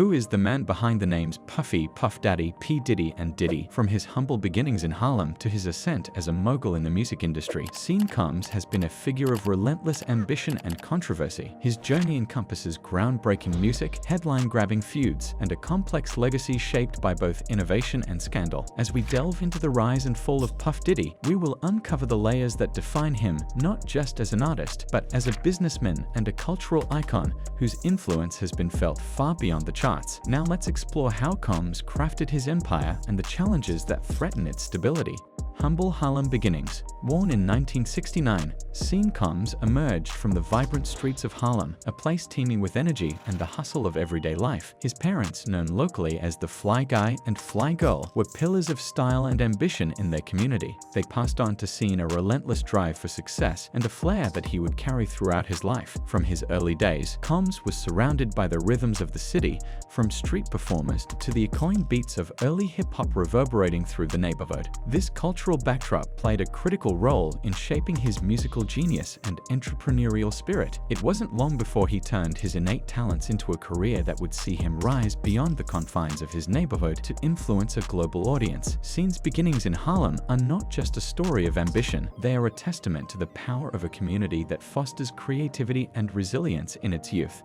Who is the man behind the names Puffy, Puff Daddy, P. Diddy, and Diddy? From his humble beginnings in Harlem to his ascent as a mogul in the music industry, Sean Combs has been a figure of relentless ambition and controversy. His journey encompasses groundbreaking music, headline-grabbing feuds, and a complex legacy shaped by both innovation and scandal. As we delve into the rise and fall of Puff Diddy, we will uncover the layers that define him not just as an artist, but as a businessman and a cultural icon whose influence has been felt far beyond the charts. Now let's explore how Combs crafted his empire and the challenges that threaten its stability. Humble Harlem beginnings. Born in 1969, Sean Combs emerged from the vibrant streets of Harlem, a place teeming with energy and the hustle of everyday life. His parents, known locally as the Fly Guy and Fly Girl, were pillars of style and ambition in their community. They passed on to Sean a relentless drive for success and a flair that he would carry throughout his life. From his early days, Combs was surrounded by the rhythms of the city, from street performers to the echoing beats of early hip-hop reverberating through the neighborhood. This cultural backdrop played a critical role in shaping his musical genius and entrepreneurial spirit. It wasn't long before he turned his innate talents into a career that would see him rise beyond the confines of his neighborhood to influence a global audience. Sean's beginnings in Harlem are not just a story of ambition, they are a testament to the power of a community that fosters creativity and resilience in its youth.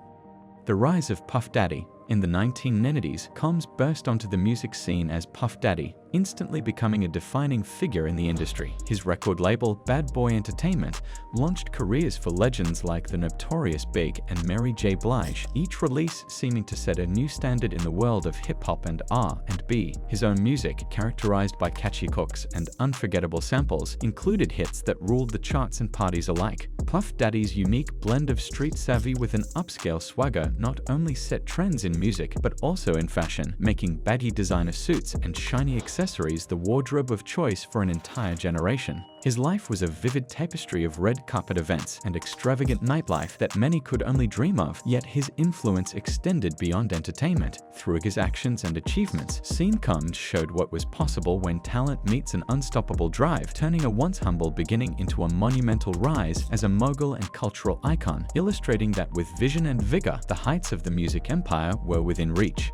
The rise of Puff Daddy. In the 1990s, Combs burst onto the music scene as Puff Daddy, instantly becoming a defining figure in the industry. His record label, Bad Boy Entertainment, launched careers for legends like the notorious B.I.G and Mary J. Blige, each release seeming to set a new standard in the world of hip-hop and R&B. His own music, characterized by catchy hooks and unforgettable samples, included hits that ruled the charts and parties alike. Puff Daddy's unique blend of street savvy with an upscale swagger not only set trends in music but also in fashion, making baggy designer suits and shiny accessories the wardrobe of choice for an entire generation. His life was a vivid tapestry of red carpet events and extravagant nightlife that many could only dream of, yet his influence extended beyond entertainment. Through his actions and achievements, Sean Combs showed what was possible when talent meets an unstoppable drive, turning a once humble beginning into a monumental rise as a mogul and cultural icon, illustrating that with vision and vigor, the heights of the music empire were within reach.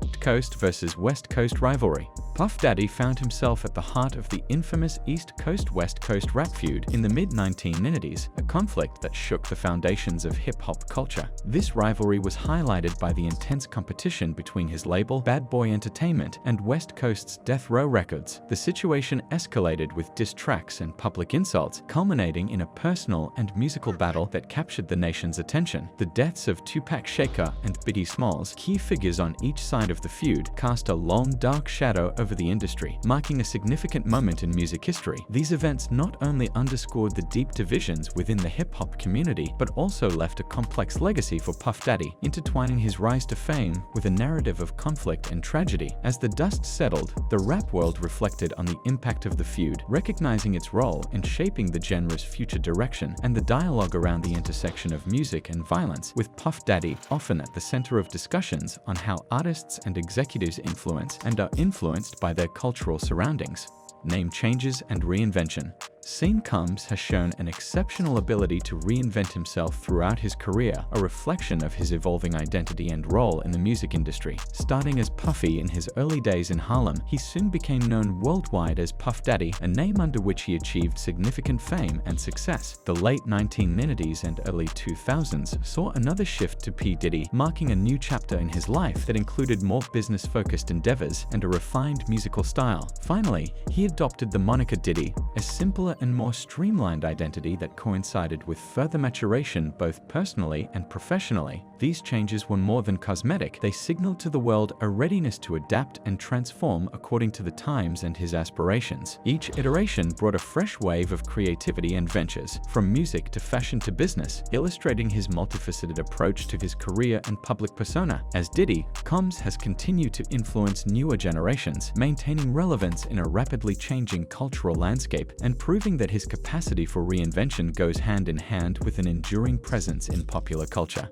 East Coast versus West Coast rivalry. Puff Daddy found himself at the heart of the infamous East Coast-West Coast rap feud in the mid-1990s, a conflict that shook the foundations of hip-hop culture. This rivalry was highlighted by the intense competition between his label, Bad Boy Entertainment, and West Coast's Death Row Records. The situation escalated with diss tracks and public insults, culminating in a personal and musical battle that captured the nation's attention. The deaths of Tupac Shakur and Biggie Smalls, key figures on each side of the feud, cast a long, dark shadow over the industry, marking a significant moment in music history. These events not only underscored the deep divisions within the hip-hop community, but also left a complex legacy for Puff Daddy, intertwining his rise to fame with a narrative of conflict and tragedy. As the dust settled, the rap world reflected on the impact of the feud, recognizing its role in shaping the genre's future direction and the dialogue around the intersection of music and violence, with Puff Daddy often at the center of discussions on how artists and executives influence and are influenced by their cultural surroundings. Name changes and reinvention. Sean Combs has shown an exceptional ability to reinvent himself throughout his career, a reflection of his evolving identity and role in the music industry. Starting as Puffy in his early days in Harlem, he soon became known worldwide as Puff Daddy, a name under which he achieved significant fame and success. The late 1990s and early 2000s saw another shift to P. Diddy, marking a new chapter in his life that included more business-focused endeavors and a refined musical style. Finally, he adopted the moniker Diddy, a simpler and more streamlined identity that coincided with further maturation both personally and professionally. These changes were more than cosmetic. They signaled to the world a readiness to adapt and transform according to the times and his aspirations. Each iteration brought a fresh wave of creativity and ventures, from music to fashion to business, illustrating his multifaceted approach to his career and public persona. As Diddy, Combs has continued to influence newer generations, maintaining relevance in a rapidly changing cultural landscape and proving that his capacity for reinvention goes hand in hand with an enduring presence in popular culture.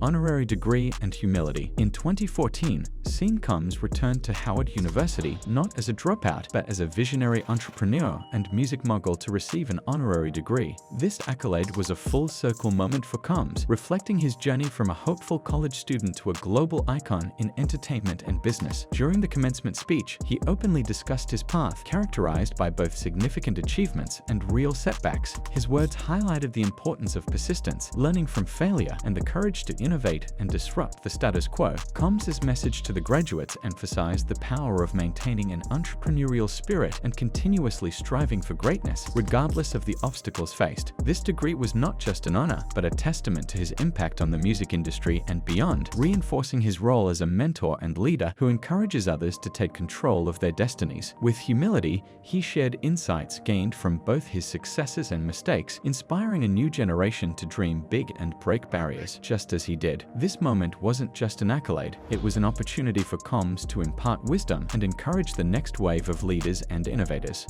honorary degree, and humility. In 2014, Sean Combs returned to Howard University not as a dropout, but as a visionary entrepreneur and music mogul to receive an honorary degree. This accolade was a full-circle moment for Combs, reflecting his journey from a hopeful college student to a global icon in entertainment and business. During the commencement speech, he openly discussed his path, characterized by both significant achievements and real setbacks. His words highlighted the importance of persistence, learning from failure, and the courage to innovate and disrupt the status quo. Combs' message to the graduates emphasized the power of maintaining an entrepreneurial spirit and continuously striving for greatness, regardless of the obstacles faced. This degree was not just an honor, but a testament to his impact on the music industry and beyond, reinforcing his role as a mentor and leader who encourages others to take control of their destinies. With humility, he shared insights gained from both his successes and mistakes, inspiring a new generation to dream big and break barriers, just as he did. This moment wasn't just an accolade, it was an opportunity for Combs to impart wisdom and encourage the next wave of leaders and innovators.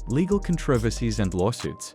Legal controversies and lawsuits.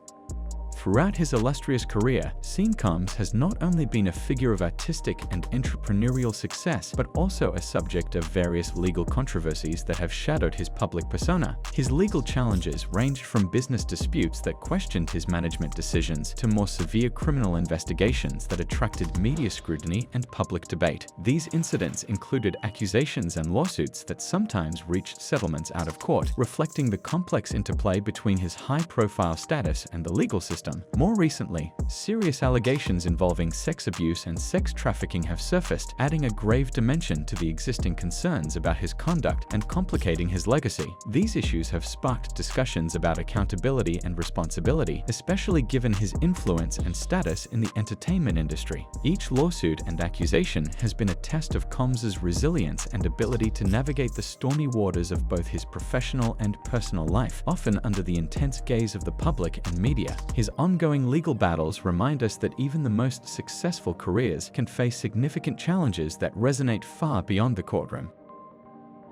Throughout his illustrious career, Sean Combs has not only been a figure of artistic and entrepreneurial success, but also a subject of various legal controversies that have shadowed his public persona. His legal challenges ranged from business disputes that questioned his management decisions to more severe criminal investigations that attracted media scrutiny and public debate. These incidents included accusations and lawsuits that sometimes reached settlements out of court, reflecting the complex interplay between his high-profile status and the legal system. More recently, serious allegations involving sex abuse and sex trafficking have surfaced, adding a grave dimension to the existing concerns about his conduct and complicating his legacy. These issues have sparked discussions about accountability and responsibility, especially given his influence and status in the entertainment industry. Each lawsuit and accusation has been a test of Combs' resilience and ability to navigate the stormy waters of both his professional and personal life, often under the intense gaze of the public and media. His ongoing legal battles remind us that even the most successful careers can face significant challenges that resonate far beyond the courtroom.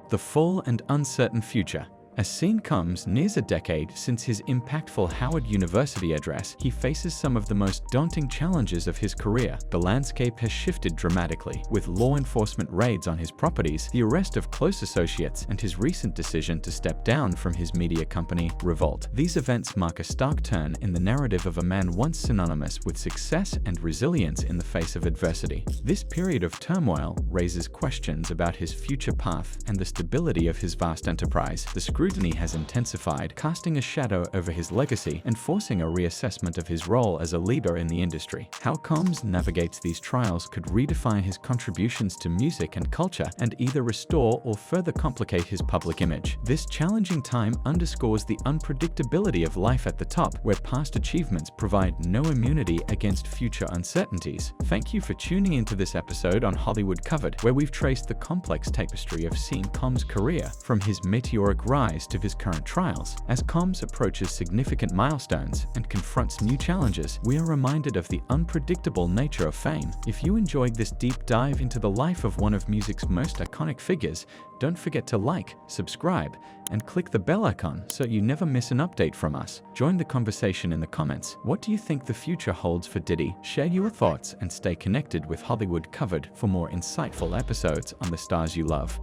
The full and uncertain future. As Sean Combs nears a decade since his impactful Howard University address, he faces some of the most daunting challenges of his career. The landscape has shifted dramatically, with law enforcement raids on his properties, the arrest of close associates, and his recent decision to step down from his media company, Revolt. These events mark a stark turn in the narrative of a man once synonymous with success and resilience in the face of adversity. This period of turmoil raises questions about his future path and the stability of his vast enterprise. The scrutiny has intensified, casting a shadow over his legacy and forcing a reassessment of his role as a leader in the industry. How Combs navigates these trials could redefine his contributions to music and culture and either restore or further complicate his public image. This challenging time underscores the unpredictability of life at the top, where past achievements provide no immunity against future uncertainties. Thank you for tuning into this episode on Hollywood Covered, where we've traced the complex tapestry of Sean Combs' career, from his meteoric rise to his current trials. As Combs approaches significant milestones and confronts new challenges, we are reminded of the unpredictable nature of fame. If you enjoyed this deep dive into the life of one of music's most iconic figures, don't forget to like, subscribe, and click the bell icon so you never miss an update from us. Join the conversation in the comments. What do you think the future holds for Diddy? Share your thoughts and stay connected with Hollywood Covered for more insightful episodes on the stars you love.